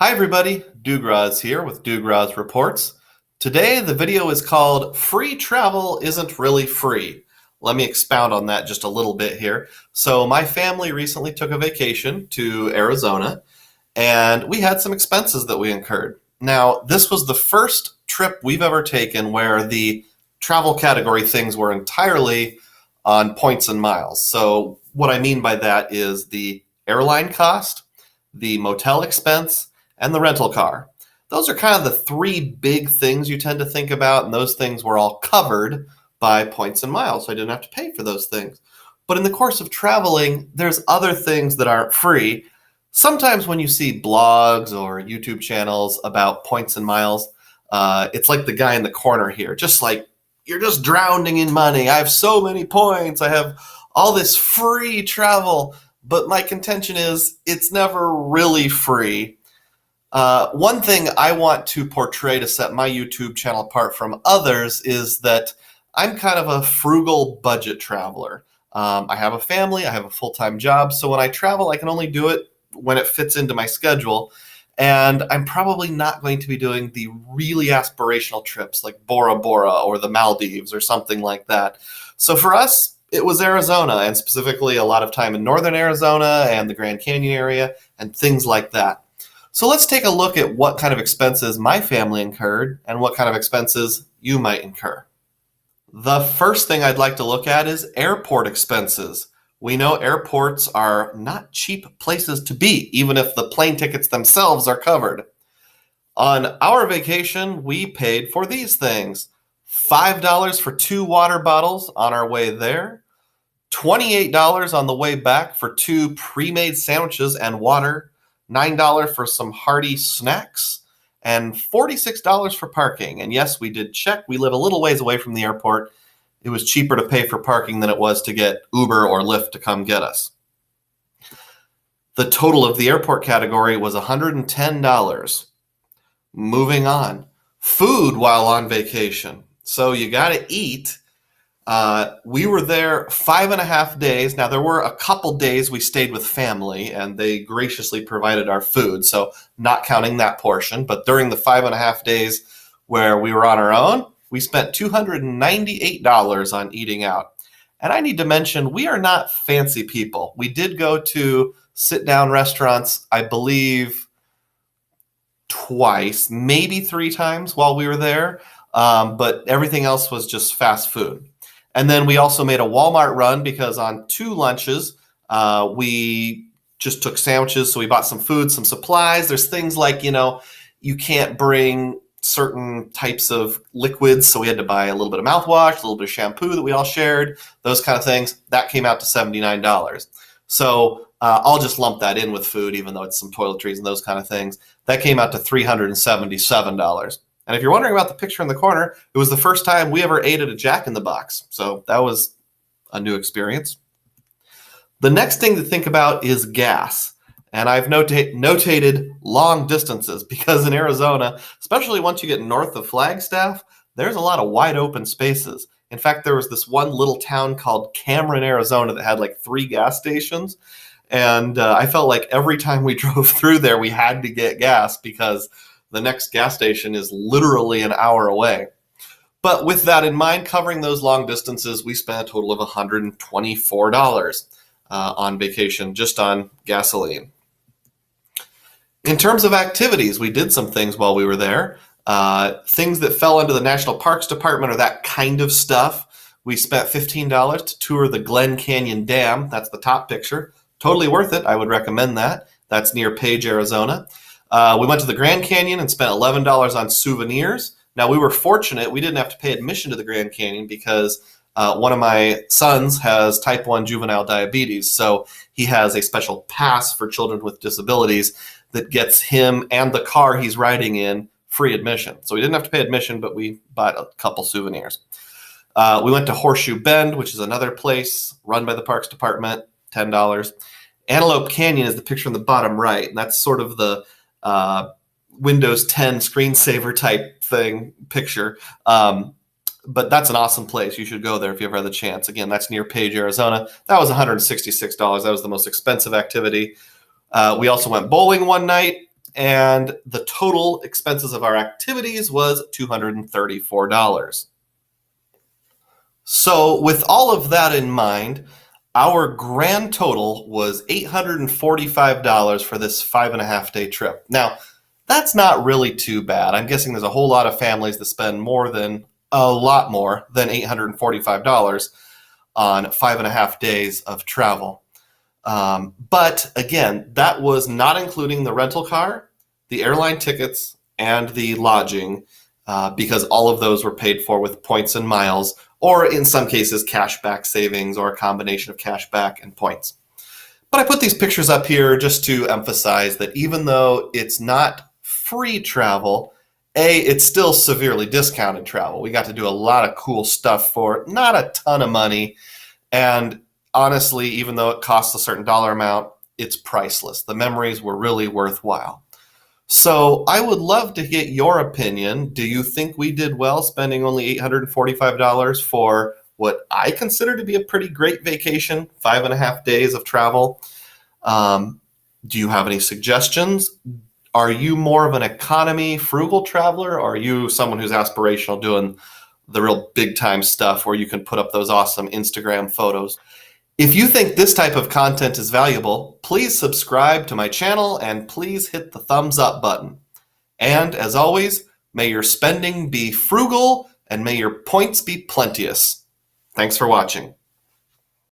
Hi everybody, Dugraz here with Dugraz Reports. Today the video is called Free Travel Isn't Really Free. Let me expound on that just a little bit here. So my family recently took a vacation to Arizona and we had some expenses that we incurred. Now this was the first trip we've ever taken where the travel category things were entirely on points and miles. So what I mean by that is the airline cost, the motel expense, and the rental car. Those are kind of the three big things you tend to think about, and those things were all covered by points and miles, so I didn't have to pay for those things. But in the course of traveling, there's other things that aren't free. Sometimes when you see blogs or YouTube channels about points and miles, it's like the guy in the corner here, just like, you're just drowning in money. I have so many points. I have all this free travel. But my contention is it's never really free. One thing I want to portray to set my YouTube channel apart from others is that I'm kind of a frugal budget traveler. I have a family, I have a full-time job, so when I travel, I can only do it when it fits into my schedule. And I'm probably not going to be doing the really aspirational trips like Bora Bora or the Maldives or something like that. So for us, it was Arizona, and specifically a lot of time in northern Arizona and the Grand Canyon area and things like that. So let's take a look at what kind of expenses my family incurred and what kind of expenses you might incur. The first thing I'd like to look at is airport expenses. We know airports are not cheap places to be, even if the plane tickets themselves are covered. On our vacation, we paid for these things. $5 for 2 water bottles on our way there, $28 on the way back for 2 pre-made sandwiches and water, $9 for some hearty snacks, and $46 for parking. And yes, we did check. We live a little ways away from the airport. It was cheaper to pay for parking than it was to get Uber or Lyft to come get us. The total of the airport category was $110. Moving on. Food while on vacation. So you got to eat. We were there 5.5 days. Now, there were a couple days we stayed with family, and they graciously provided our food, so not counting that portion. But during the 5.5 days where we were on our own, we spent $298 on eating out. And I need to mention, we are not fancy people. We did go to sit-down restaurants, I believe, twice, maybe 3 times while we were there, but everything else was just fast food. And then we also made a Walmart run because on 2 lunches, we just took sandwiches. So we bought some food, some supplies. There's things like, you can't bring certain types of liquids. So we had to buy a little bit of mouthwash, a little bit of shampoo that we all shared, those kind of things. That came out to $79. So I'll just lump that in with food, even though it's some toiletries and those kind of things. That came out to $377. And if you're wondering about the picture in the corner, it was the first time we ever ate at a Jack in the Box. So that was a new experience. The next thing to think about is gas. And I've notated long distances because in Arizona, especially once you get north of Flagstaff, there's a lot of wide open spaces. In fact, there was this one little town called Cameron, Arizona that had like 3 gas stations. And I felt like every time we drove through there, we had to get gas because the next gas station is literally an hour away. But with that in mind, covering those long distances, we spent a total of $124 on vacation, just on gasoline. In terms of activities, we did some things while we were there. Things that fell under the National Parks Department or that kind of stuff. We spent $15 to tour the Glen Canyon Dam. That's the top picture. Totally worth it. I would recommend that. That's near Page, Arizona. We went to the Grand Canyon and spent $11 on souvenirs. Now, we were fortunate. We didn't have to pay admission to the Grand Canyon because one of my sons has type 1 juvenile diabetes. So he has a special pass for children with disabilities that gets him and the car he's riding in free admission. So we didn't have to pay admission, but we bought a couple souvenirs. We went to Horseshoe Bend, which is another place run by the Parks Department, $10. Antelope Canyon is the picture on the bottom right, and that's sort of the Windows 10 screensaver type thing picture. But that's an awesome place. You should go there if you ever have the chance. Again, that's near Page, Arizona. That was $166. That was the most expensive activity. We also went bowling one night. and the total expenses of our activities was $234. So with all of that in mind, our grand total was $845 for this 5.5 day trip. Now, that's not really too bad. I'm guessing there's a whole lot of families that spend a lot more than $845 on 5.5 days of travel. But again, that was not including the rental car, the airline tickets, and the lodging, because all of those were paid for with points and miles, or in some cases, cashback savings, or a combination of cashback and points. But I put these pictures up here just to emphasize that even though it's not free travel, it's still severely discounted travel. We got to do a lot of cool stuff for not a ton of money. And honestly, even though it costs a certain dollar amount, it's priceless. The memories were really worthwhile. So I would love to get your opinion. Do you think we did well spending only $845 for what I consider to be a pretty great vacation, 5.5 days of travel? Do you have any suggestions? Are you more of an economy, frugal traveler, or are you someone who's aspirational, doing the real big time stuff where you can put up those awesome Instagram photos? If you think this type of content is valuable, please subscribe to my channel and please hit the thumbs up button. And as always, may your spending be frugal and may your points be plenteous. Thanks for watching.